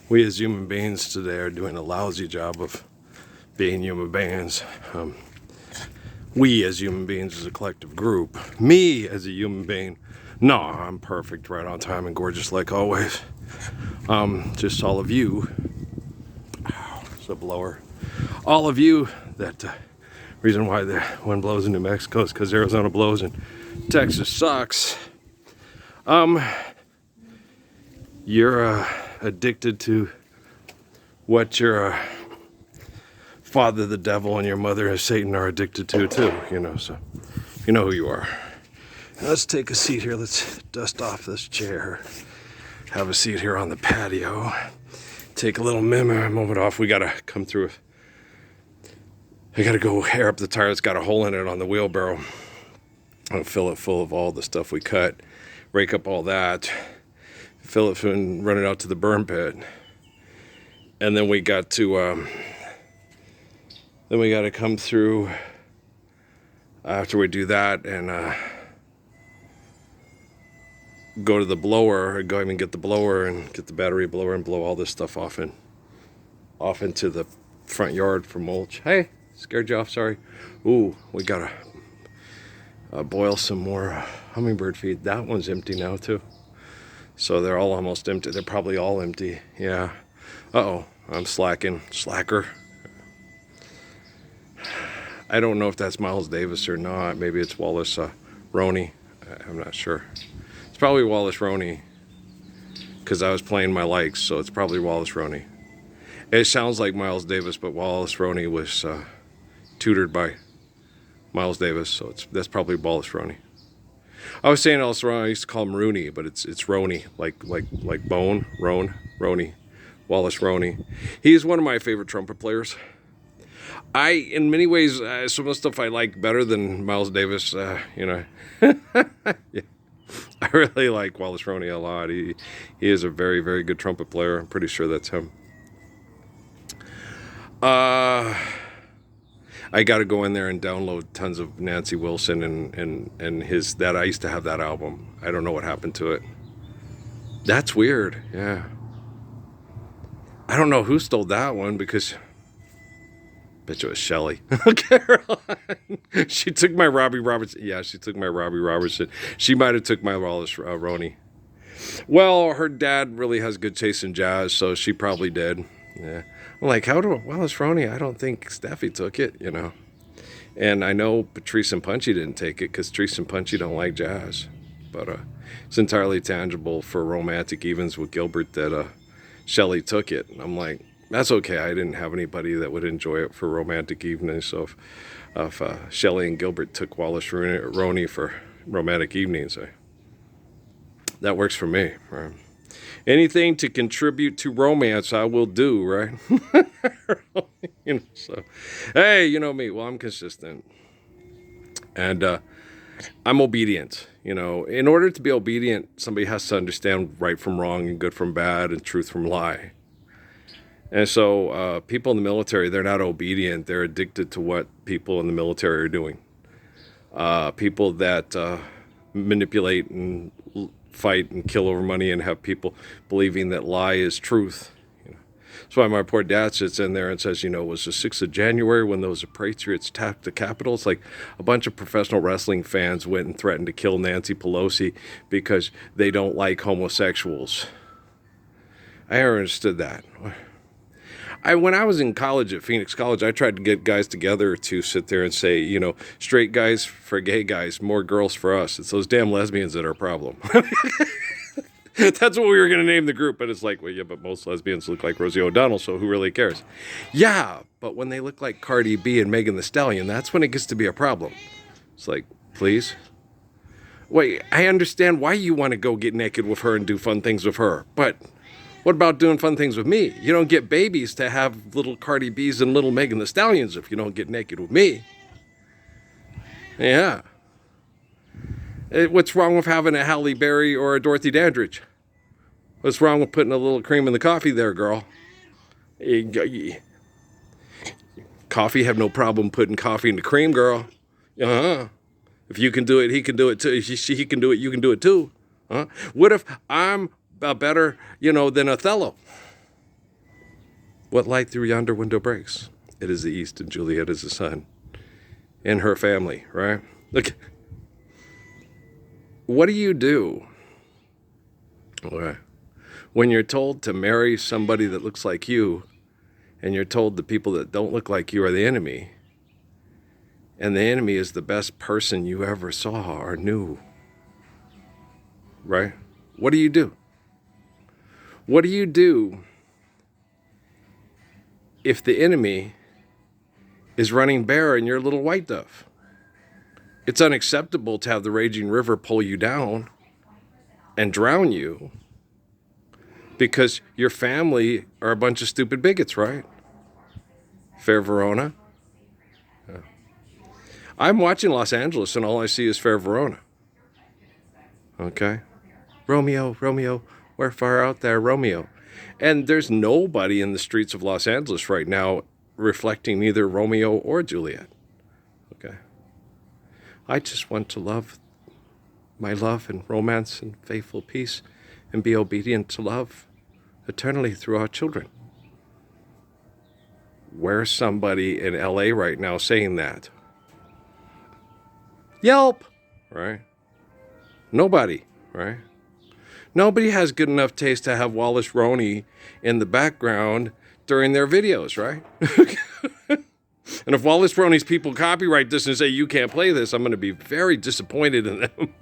we as human beings today are doing a lousy job of being human beings. We as human beings as a collective group. Me as a human being, no, I'm perfect, right on time and gorgeous like always. Just all of you, it's a blower. All of you, that reason why the wind blows in New Mexico is because Arizona blows and Texas sucks. You're addicted to what your father the devil and your mother Satan are addicted to too, so you know who you are. Now let's take a seat here. Let's dust off this chair. Have a seat here on the patio. Take a little moment off. We gotta come through. I gotta go air up the tire. It's got a hole in it on the wheelbarrow. I'll fill it full of all the stuff we cut. Rake up all that. Fill it and run it out to the burn pit. And then we got to come through after we do that and go to the blower, or go even get the blower and get the battery blower and blow all this stuff off into the front yard for mulch. Hey, scared you off, sorry. Ooh, we gotta boil some more hummingbird feed. That one's empty now too. So they're all almost empty. They're probably all empty. Yeah. Uh-oh, I'm slacker. I don't know if that's Miles Davis or not. Maybe it's Wallace Roney. I'm not sure. It's probably Wallace Roney because I was playing my likes, so it's probably Wallace Roney. It sounds like Miles Davis, but Wallace Roney was tutored by Miles Davis, so that's probably Wallace Roney. I was saying Wallace Roney. I used to call him Rooney, but it's Roney, like bone, Roney, Wallace Roney. He's one of my favorite trumpet players. In many ways, some of the stuff I like better than Miles Davis, yeah. I really like Wallace Roney a lot. He is a very, very good trumpet player. I'm pretty sure that's him. I got to go in there and download tons of Nancy Wilson and his, that I used to have that album. I don't know what happened to it. That's weird. Yeah. I don't know who stole that one because bet you it was Shelley. Caroline. She took my Robbie Robertson. Yeah, she took my Robbie Robertson. She might have took my Wallace Roney. Well, her dad really has good taste in jazz, so she probably did. Yeah. I'm like, how do Wallace Roney? I don't think Steffi took it, And I know Patrice and Punchy didn't take it because Patrice and Punchy don't like jazz. But it's entirely tangible for Romantic Evens with Gilbert that Shelley took it. And I'm like, that's okay. I didn't have anybody that would enjoy it for Romantic Evenings. So if Shelley and Gilbert took Wallace Roney for Romantic Evenings, that works for me. Right? Anything to contribute to romance, I will do, right? So, hey, you know me. Well, I'm consistent. And I'm obedient. In order to be obedient, somebody has to understand right from wrong and good from bad and truth from lie. And so people in the military, they're not obedient. They're addicted to what people in the military are doing. People that manipulate and fight and kill over money and have people believing that lie is truth. That's why my poor dad sits in there and says, it was the 6th of January when those Patriots attacked the Capitol. It's like a bunch of professional wrestling fans went and threatened to kill Nancy Pelosi because they don't like homosexuals. I never understood that. When I was in college at Phoenix College, I tried to get guys together to sit there and say, straight guys for gay guys, more girls for us. It's those damn lesbians that are a problem. That's what we were going to name the group. But it's like, well, yeah, but most lesbians look like Rosie O'Donnell, so who really cares? Yeah, but when they look like Cardi B and Megan Thee Stallion, that's when it gets to be a problem. It's like, please? Wait, I understand why you want to go get naked with her and do fun things with her, but what about doing fun things with me? You don't get babies to have little Cardi B's and little Megan Thee Stallions if you don't get naked with me. Yeah. What's wrong with having a Halle Berry or a Dorothy Dandridge? What's wrong with putting a little cream in the coffee there, girl? Coffee, have no problem putting coffee in the cream, girl. Uh-huh. If you can do it, he can do it too. If he can do it, you can do it too. What if I'm better, than Othello? What light through yonder window breaks? It is the east, and Juliet is the sun. In her family, right? Look, what do you do when you're told to marry somebody that looks like you, and you're told the people that don't look like you are the enemy, and the enemy is the best person you ever saw or knew, right? What do you do? What do you do if the enemy is running bear in your little white dove? It's unacceptable to have the raging river pull you down and drown you because your family are a bunch of stupid bigots, right? Fair Verona. Yeah. I'm watching Los Angeles and all I see is Fair Verona. Okay? Romeo, Romeo, we're far out there, Romeo. And there's nobody in the streets of Los Angeles right now reflecting either Romeo or Juliet. Okay? I just want to love my love and romance and faithful peace and be obedient to love eternally through our children. Where's somebody in LA right now saying that? Yelp, right? Nobody, right? Nobody has good enough taste to have Wallace Roney in the background during their videos, right? And if Wallace Roney's people copyright this and say you can't play this, I'm going to be very disappointed in them.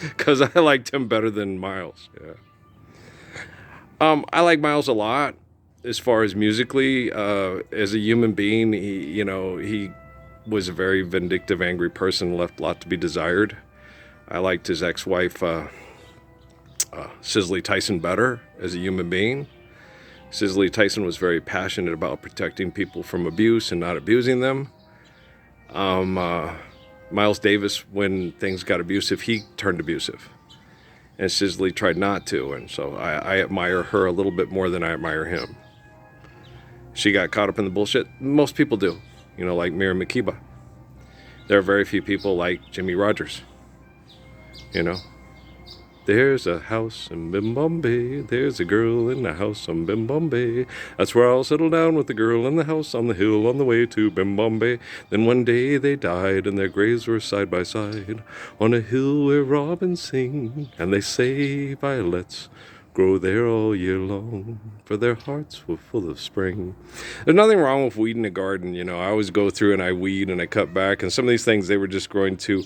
Because I liked him better than Miles. Yeah. I like Miles a lot as far as musically. As a human being, he was a very vindictive, angry person, left a lot to be desired. I liked his ex-wife, Cicely Tyson, better as a human being. Cicely Tyson was very passionate about protecting people from abuse and not abusing them. Miles Davis, when things got abusive, he turned abusive. And Cicely tried not to, and so I admire her a little bit more than I admire him. She got caught up in the bullshit. Most people do, like Miriam Makeba. There are very few people like Jimmy Rogers, There's a house in Bimbombe. There's a girl in the house on Bimbombe. That's where I'll settle down with the girl in the house on the hill on the way to Bimbombe. Then one day they died and their graves were side by side on a hill where robins sing. And they say violets grow there all year long, for their hearts were full of spring. There's nothing wrong with weeding a garden. I always go through and I weed and I cut back. And some of these things, they were just growing too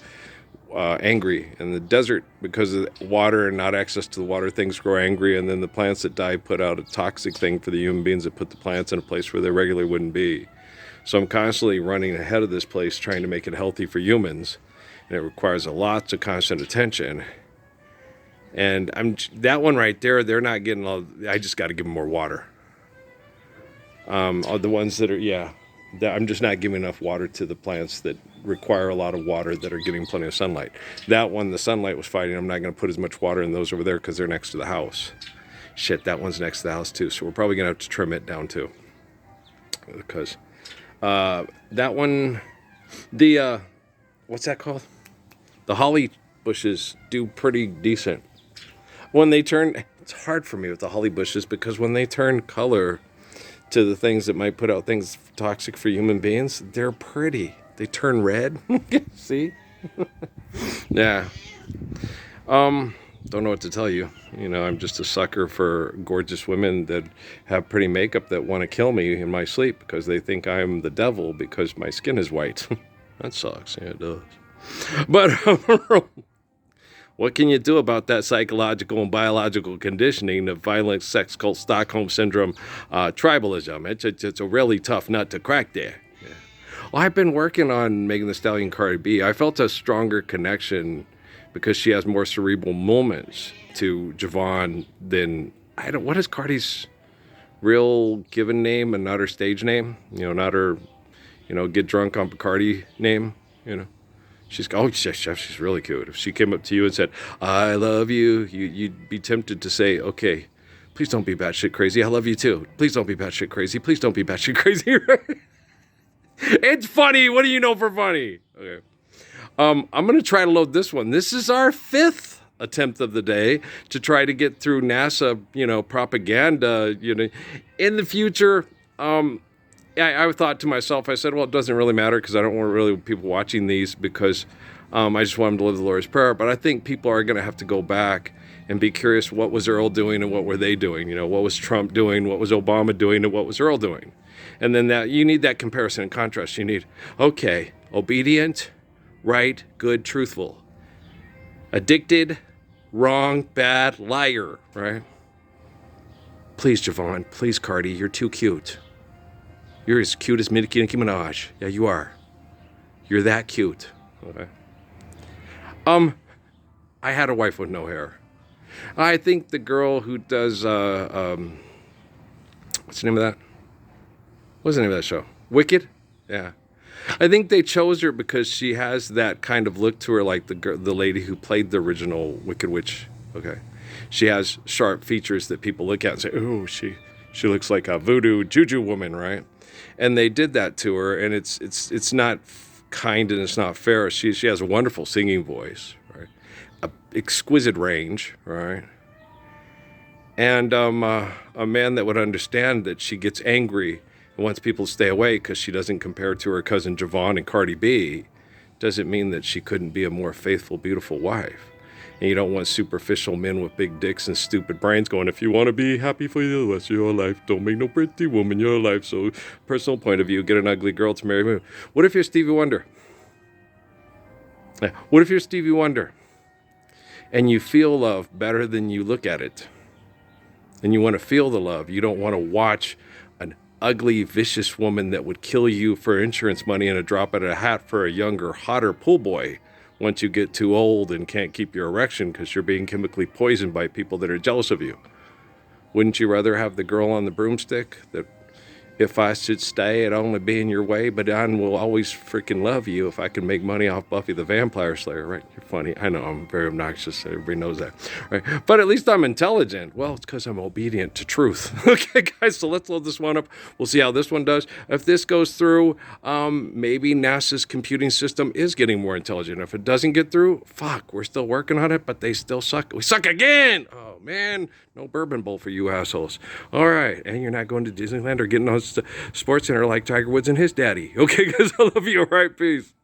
angry. In the desert, because of water and not access to the water, things grow angry, and then the plants that die put out a toxic thing for the human beings that put the plants in a place where they regularly wouldn't be. So I'm constantly running ahead of this place, trying to make it healthy for humans, and it requires lots of constant attention. And that one right there, they're not getting I just got to give them more water. The ones that are, I'm just not giving enough water to the plants that require a lot of water that are getting plenty of sunlight. That one, the sunlight was fighting. I'm not going to put as much water in those over there because they're next to the house. Shit, that one's next to the house too. So we're probably going to have to trim it down too. Because that one, what's that called? The holly bushes do pretty decent. When they turn, it's hard for me with the holly bushes because when they turn color to the things that might put out things toxic for human beings, they're pretty. They turn red. See? Yeah. Don't know what to tell you. I'm just a sucker for gorgeous women that have pretty makeup that want to kill me in my sleep because they think I'm the devil because my skin is white. That sucks. Yeah, it does. But what can you do about that psychological and biological conditioning of violent sex cult Stockholm syndrome tribalism? It's a really tough nut to crack there. Yeah. Well, I've been working on Megan Thee Stallion Cardi B. I felt a stronger connection because she has more cerebral moments to Javon than, what is Cardi's real given name and not her stage name? Not her, get drunk on Bacardi name, she's really cute. If she came up to you and said, I love you, you'd be tempted to say, okay, please don't be batshit crazy. I love you too. Please don't be batshit crazy. Please don't be batshit crazy. It's funny. What do you know for funny? Okay. I'm going to try to load this one. This is our 5th attempt of the day to try to get through NASA, propaganda, in the future. I thought to myself, I said, well, it doesn't really matter because I don't want really people watching these because I just want them to live the Lord's Prayer. But I think people are going to have to go back and be curious, what was Earl doing and what were they doing? What was Trump doing? What was Obama doing? And what was Earl doing? And then that you need that comparison and contrast. You need, okay, obedient, right, good, truthful. Addicted, wrong, bad, liar, right? Please, Javon, please, Cardi, you're too cute. You're as cute as Nicki Minaj. Yeah, you are. You're that cute. Okay. I had a wife with no hair. I think the girl who does, what's the name of that? What's the name of that show? Wicked? Yeah. I think they chose her because she has that kind of look to her, like the lady who played the original Wicked Witch. Okay. She has sharp features that people look at and say, oh, she looks like a voodoo juju woman, right? And they did that to her, and it's not kind and it's not fair. She has a wonderful singing voice, right? A exquisite range, right? And a man that would understand that she gets angry and wants people to stay away because she doesn't compare to her cousin Javon and Cardi B, doesn't mean that she couldn't be a more faithful, beautiful wife. And you don't want superficial men with big dicks and stupid brains going, if you want to be happy for the rest of your life, don't make no pretty woman your life. So, personal point of view, get an ugly girl to marry me. What if you're Stevie Wonder? What if you're Stevie Wonder and you feel love better than you look at it? And you want to feel the love. You don't want to watch an ugly, vicious woman that would kill you for insurance money and a drop in a hat for a younger, hotter pool boy once you get too old and can't keep your erection because you're being chemically poisoned by people that are jealous of you. Wouldn't you rather have the girl on the broomstick that, if I should stay, it'd only be in your way, but I will always freaking love you if I can make money off Buffy the Vampire Slayer, right? You're funny. I know I'm very obnoxious. Everybody knows that, right? But at least I'm intelligent. Well, it's because I'm obedient to truth. Okay, guys, so let's load this one up. We'll see how this one does. If this goes through, maybe NASA's computing system is getting more intelligent. If it doesn't get through, fuck, we're still working on it, but they still suck. We suck again! Oh, man, no bourbon bowl for you assholes. All right, and you're not going to Disneyland or getting on Sports Center like Tiger Woods and his daddy. Okay, guys, I love you. All right, peace.